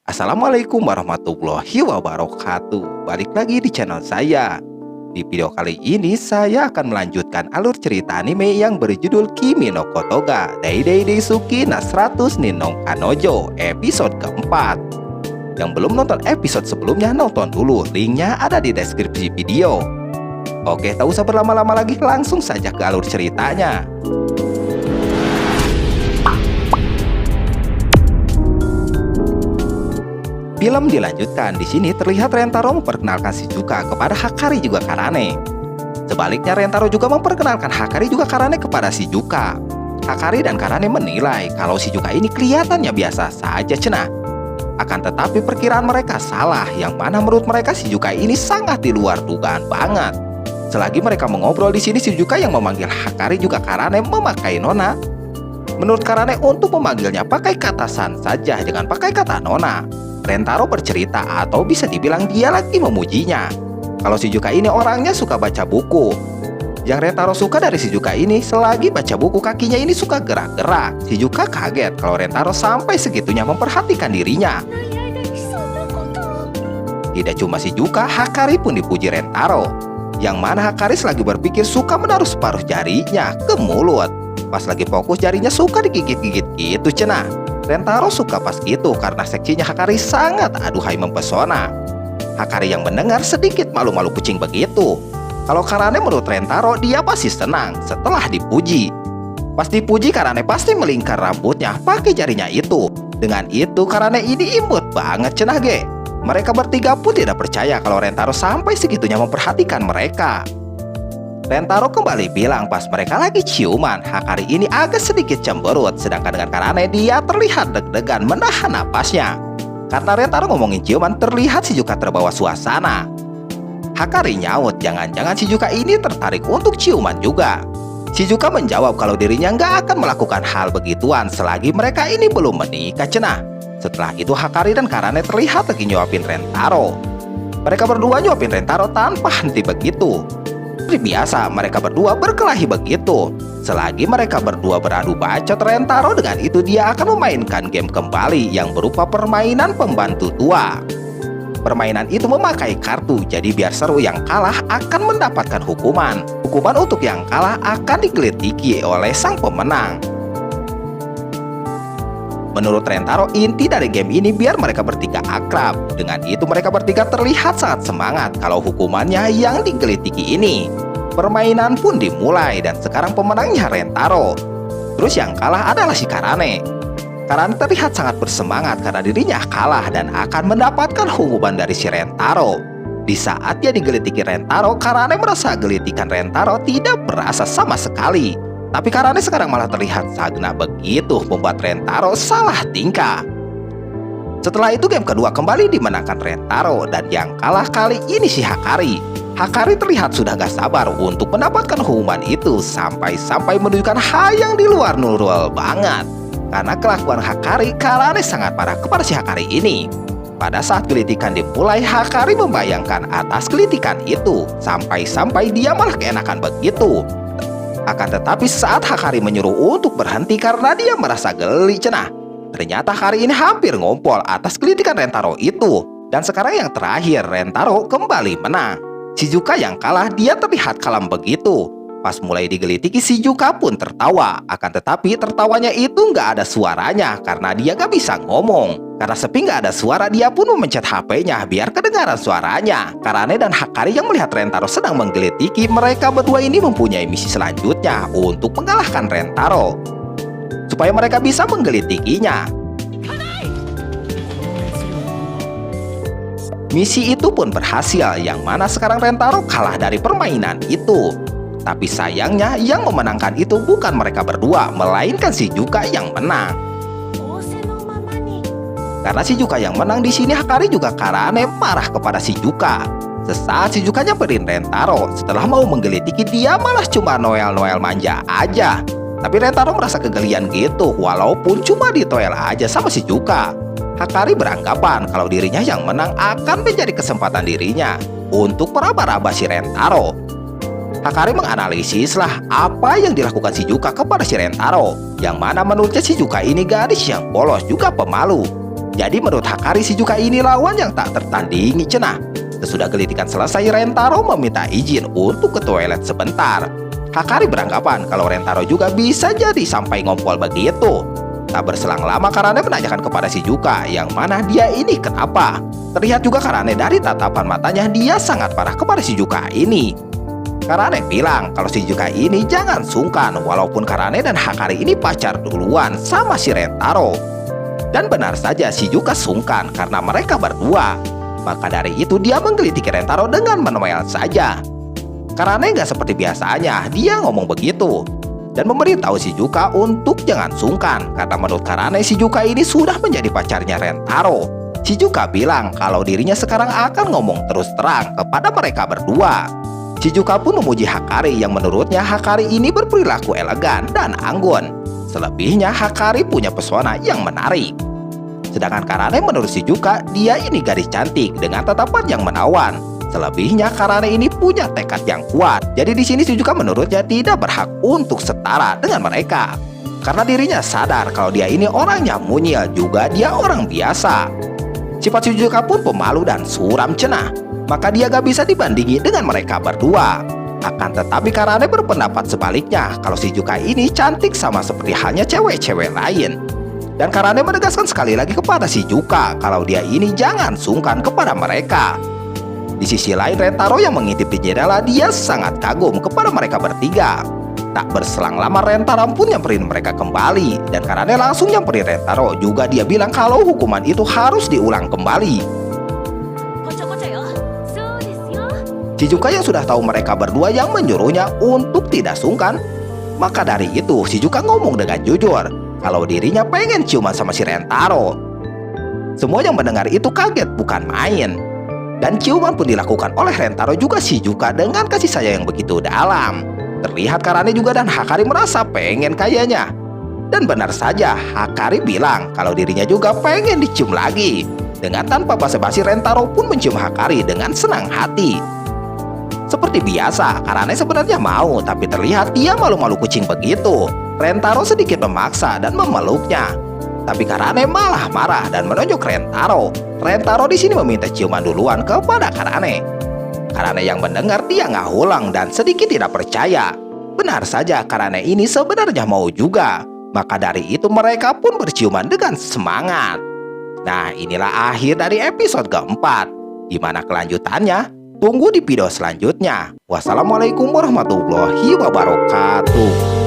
Assalamualaikum warahmatullahi wabarakatuh. Balik lagi di channel saya. Di video kali ini saya akan melanjutkan alur cerita anime yang berjudul Kimi no Kotoga Deidei Deisuki na 100 Ninong Kanojo episode keempat. Yang belum nonton episode sebelumnya, nonton dulu, linknya ada di deskripsi video. Oke, tak usah berlama-lama lagi, langsung saja ke alur ceritanya. Film dilanjutkan. Di sini terlihat Rentaro memperkenalkan Shizuka kepada Hakari juga Karane. Sebaliknya, Rentaro juga memperkenalkan Hakari juga Karane kepada Shizuka. Hakari dan Karane menilai kalau Shizuka ini kelihatannya biasa saja cenah. Akan tetapi perkiraan mereka salah, yang mana menurut mereka Shizuka ini sangat di luar dugaan banget. Selagi mereka mengobrol di sini, Shizuka yang memanggil Hakari juga Karane memakai nona. Menurut Karane untuk memanggilnya pakai kata san saja, jangan pakai kata nona. Rentaro bercerita atau bisa dibilang dia lagi memujinya. Kalau Shizuka ini orangnya suka baca buku. Yang Rentaro suka dari Shizuka ini, selagi baca buku kakinya ini suka gerak-gerak. Shizuka kaget kalau Rentaro sampai segitunya memperhatikan dirinya. Tidak cuma Shizuka, Hakari pun dipuji Rentaro. Yang mana Hakari selagi berpikir suka menaruh separuh jarinya ke mulut. Pas lagi fokus jarinya suka digigit-gigit gitu cenah. Rentaro suka pas gitu karena seksinya Hakari sangat aduhai mempesona. Hakari yang mendengar sedikit malu-malu kucing begitu. Kalau Karane menurut Rentaro dia pasti senang setelah dipuji. Pas dipuji Karane pasti melingkar rambutnya pakai jarinya itu. Dengan itu Karane ini imut banget cenah ge. Mereka bertiga pun tidak percaya kalau Rentaro sampai segitunya memperhatikan mereka. Rentaro kembali bilang pas mereka lagi ciuman, Hakari ini agak sedikit cemberut, sedangkan dengan Karane dia terlihat deg-degan menahan napasnya. Karena Rentaro ngomongin ciuman, terlihat Shizuka terbawa suasana. Hakari nyaut, jangan-jangan Shizuka ini tertarik untuk ciuman juga. Shizuka menjawab kalau dirinya nggak akan melakukan hal begituan selagi mereka ini belum menikah cenah. Setelah itu Hakari dan Karane terlihat lagi nyuapin Rentaro. Mereka berdua nyuapin Rentaro tanpa henti begitu. Seperti biasa, mereka berdua berkelahi begitu. Selagi mereka berdua beradu bacot, Rentaro dengan itu dia akan memainkan game kembali yang berupa permainan pembantu tua. Permainan itu memakai kartu, jadi biar seru yang kalah akan mendapatkan hukuman. Hukuman untuk yang kalah akan digelitiki oleh sang pemenang. Menurut Rentaro, inti dari game ini biar mereka bertiga akrab. Dengan itu mereka bertiga terlihat sangat semangat kalau hukumannya yang digelitiki ini. Permainan pun dimulai dan sekarang pemenangnya Rentaro. Terus yang kalah adalah si Karane. Karane terlihat sangat bersemangat karena dirinya kalah dan akan mendapatkan hukuman dari si Rentaro. Di saat dia digelitiki Rentaro, Karane merasa gelitikan Rentaro tidak berasa sama sekali. Tapi Karane sekarang malah terlihat sagna begitu, membuat Rentaro salah tingkah. Setelah itu game kedua kembali dimenangkan Rentaro dan yang kalah kali ini si Hakari. Hakari terlihat sudah gak sabar untuk mendapatkan hukuman itu sampai menunjukkan hal yang di luar nurul banget. Karena kelakuan Hakari, Karane sangat marah kepada si Hakari ini. Pada saat gelitikan dimulai, Hakari membayangkan atas gelitikan itu sampai dia malah keenakan begitu. Akan tetapi saat Hakari menyuruh untuk berhenti karena dia merasa geli cenah, ternyata Hakari ini hampir ngompol atas gelitikan Rentaro itu. Dan sekarang yang terakhir, Rentaro kembali menang. Shizuka yang kalah dia terlihat kalem begitu. Pas mulai digelitiki, Shizuka pun tertawa. Akan tetapi tertawanya itu nggak ada suaranya karena dia nggak bisa ngomong. Karena sepi nggak ada suara, dia pun memencet HP-nya biar kedengaran suaranya. Karane dan Hakari yang melihat Rentaro sedang menggelitiki, mereka berdua ini mempunyai misi selanjutnya untuk mengalahkan Rentaro supaya mereka bisa menggelitikinya. Misi itu pun berhasil, yang mana sekarang Rentaro kalah dari permainan itu. Tapi sayangnya yang memenangkan itu bukan mereka berdua, melainkan Shizuka yang menang. Karena Shizuka yang menang di sini, Hakari juga Karane marah kepada Shizuka. Sesaat Shizuka nyamperin Rentaro, setelah mau menggelitiki dia malah cuma noel-noel manja aja. Tapi Rentaro merasa kegelian gitu, walaupun cuma ditoel aja sama Shizuka. Hakari beranggapan kalau dirinya yang menang akan menjadi kesempatan dirinya untuk meraba-raba si Rentaro. Hakari menganalisis lah apa yang dilakukan Shizuka kepada si Rentaro, yang mana menurutnya Shizuka ini gadis yang polos juga pemalu. Jadi menurut Hakari, Shizuka ini lawan yang tak tertandingi cenah. Sesudah gelitikan selesai, Rentaro meminta izin untuk ke toilet sebentar. Hakari beranggapan kalau Rentaro juga bisa jadi sampai ngompol begitu. Tak berselang lama Karane menanyakan kepada Shizuka yang mana dia ini kenapa. Terlihat juga Karane dari tatapan matanya dia sangat marah kepada Shizuka ini. Karane bilang kalau Shizuka ini jangan sungkan walaupun Karane dan Hakari ini pacar duluan sama si Rentaro. Dan benar saja Shizuka sungkan karena mereka berdua. Maka dari itu dia menggelitiki Rentaro dengan menoel saja. Karane nggak seperti biasanya, dia ngomong begitu dan memberitahu Shizuka untuk jangan sungkan karena menurut Karane Shizuka ini sudah menjadi pacarnya Rentaro. Shizuka bilang kalau dirinya sekarang akan ngomong terus terang kepada mereka berdua. Shizuka pun memuji Hakari yang menurutnya Hakari ini berperilaku elegan dan anggun. Selebihnya Hakari punya pesona yang menarik. Sedangkan Karane menurut Shizuka dia ini gadis cantik dengan tatapan yang menawan. Selebihnya Karane ini punya tekad yang kuat. Jadi di sini Shizuka menurutnya tidak berhak untuk setara dengan mereka. Karena dirinya sadar kalau dia ini orangnya mungil, juga dia orang biasa. Sifat Shizuka pun pemalu dan suram cenah. Maka dia gak bisa dibandingi dengan mereka berdua. Akan tetapi Karane berpendapat sebaliknya kalau Shizuka ini cantik sama seperti halnya cewek-cewek lain. Dan Karane menegaskan sekali lagi kepada Shizuka kalau dia ini jangan sungkan kepada mereka. Di sisi lain Rentaro yang mengintip di jendela dia sangat kagum kepada mereka bertiga. Tak berselang lama Rentaro pun nyamperin mereka kembali. Dan Karane langsung nyamperin Rentaro. Juga dia bilang kalau hukuman itu harus diulang kembali. Shizuka yang sudah tahu mereka berdua yang menyuruhnya untuk tidak sungkan. Maka dari itu Shizuka ngomong dengan jujur kalau dirinya pengen ciuman sama si Rentaro. Semua yang mendengar itu kaget bukan main. Dan ciuman pun dilakukan oleh Rentaro juga Shizuka dengan kasih sayang yang begitu dalam. Terlihat Karane juga dan Hakari merasa pengen kayaknya. Dan benar saja Hakari bilang kalau dirinya juga pengen dicium lagi. Dengan tanpa basa-basi Rentaro pun mencium Hakari dengan senang hati. Seperti biasa, Karane sebenarnya mau, tapi terlihat dia malu-malu kucing begitu. Rentaro sedikit memaksa dan memeluknya. Tapi Karane malah marah dan menunjuk Rentaro. Rentaro di sini meminta ciuman duluan kepada Karane. Karane yang mendengar dia nggak ulang dan sedikit tidak percaya. Benar saja Karane ini sebenarnya mau juga. Maka dari itu mereka pun berciuman dengan semangat. Nah, inilah akhir dari episode keempat. Gimana kelanjutannya? Tunggu di video selanjutnya. Wassalamualaikum warahmatullahi wabarakatuh.